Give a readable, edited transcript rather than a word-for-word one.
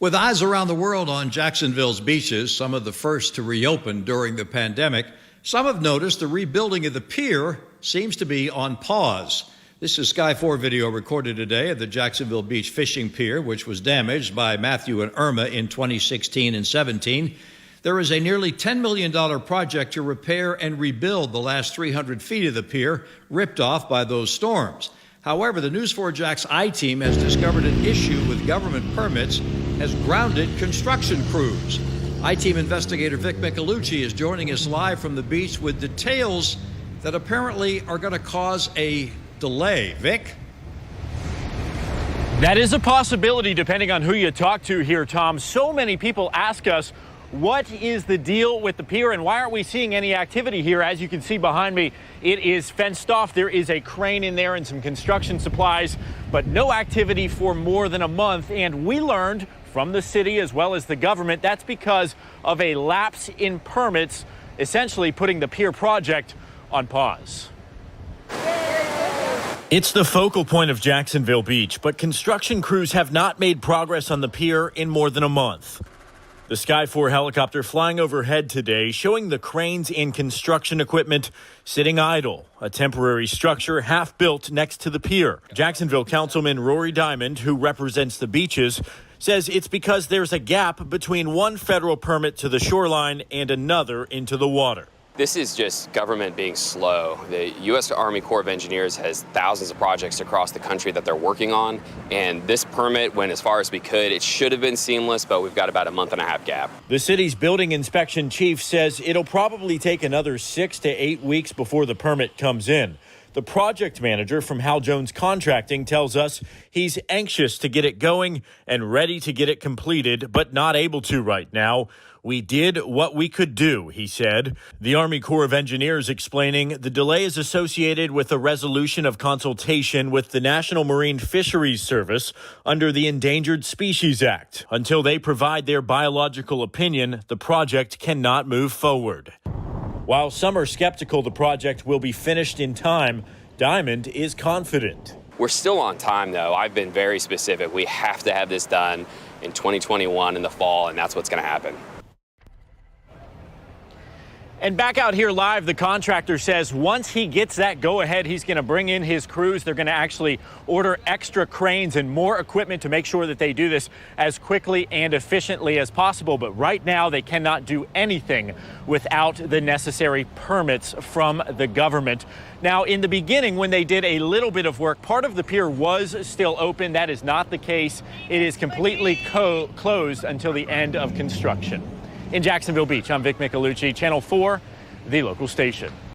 With eyes around the world on Jacksonville's beaches, some of the first to reopen during the pandemic, some have noticed the rebuilding of the pier seems to be on pause. This is Sky 4 video recorded today at the Jacksonville Beach fishing pier, which was damaged by Matthew and Irma in 2016 and 17. There is a nearly $10 million project to repair and rebuild the last 300 feet of the pier, ripped off by those storms. However, the News 4 Jax I-team has discovered an issue with government permits has grounded construction crews. I-team investigator Vic Michelucci is joining us live from the beach with details that apparently are going to cause a delay. Vic? That is a possibility depending on who you talk to here, Tom. So many people ask us, what is the deal with the pier and why aren't we seeing any activity here? As you can see behind me, it is fenced off. There is a crane in there and some construction supplies, but no activity for more than a month. And we learned from the city as well as the government that's because of a lapse in permits, essentially putting the pier project on pause. It's the focal point of Jacksonville Beach, but construction crews have not made progress on the pier in more than a month. The Sky 4 helicopter flying overhead today showing the cranes and construction equipment sitting idle, a temporary structure half built next to the pier. Jacksonville Councilman Rory Diamond, who represents the beaches, says it's because there's a gap between one federal permit to the shoreline and another into the water. This is just government being slow. The U.S. Army Corps of Engineers has thousands of projects across the country that they're working on, and this permit went as far as we could. It should have been seamless, but we've got about a month-and-a-half gap. The city's building inspection chief says it'll probably take another 6 to 8 weeks before the permit comes in. The project manager from Hal Jones Contracting tells us he's anxious to get it going and ready to get it completed, but not able to right now. We did what we could do, he said. The Army Corps of Engineers explaining the delay is associated with a resolution of consultation with the National Marine Fisheries Service under the Endangered Species Act. Until they provide their biological opinion, the project cannot move forward. While some are skeptical the project will be finished in time, Diamond is confident. We're still on time, though. I've been very specific. We have to have this done in 2021 in the fall, and that's what's going to happen. And back out here live, the contractor says once he gets that go-ahead, he's going to bring in his crews. They're going to actually order extra cranes and more equipment to make sure that they do this as quickly and efficiently as possible. But right now, they cannot do anything without the necessary permits from the government. Now, in the beginning, when they did a little bit of work, part of the pier was still open. That is not the case. It is completely closed until the end of construction. In Jacksonville Beach, I'm Vic Michelucci, Channel 4, the local station.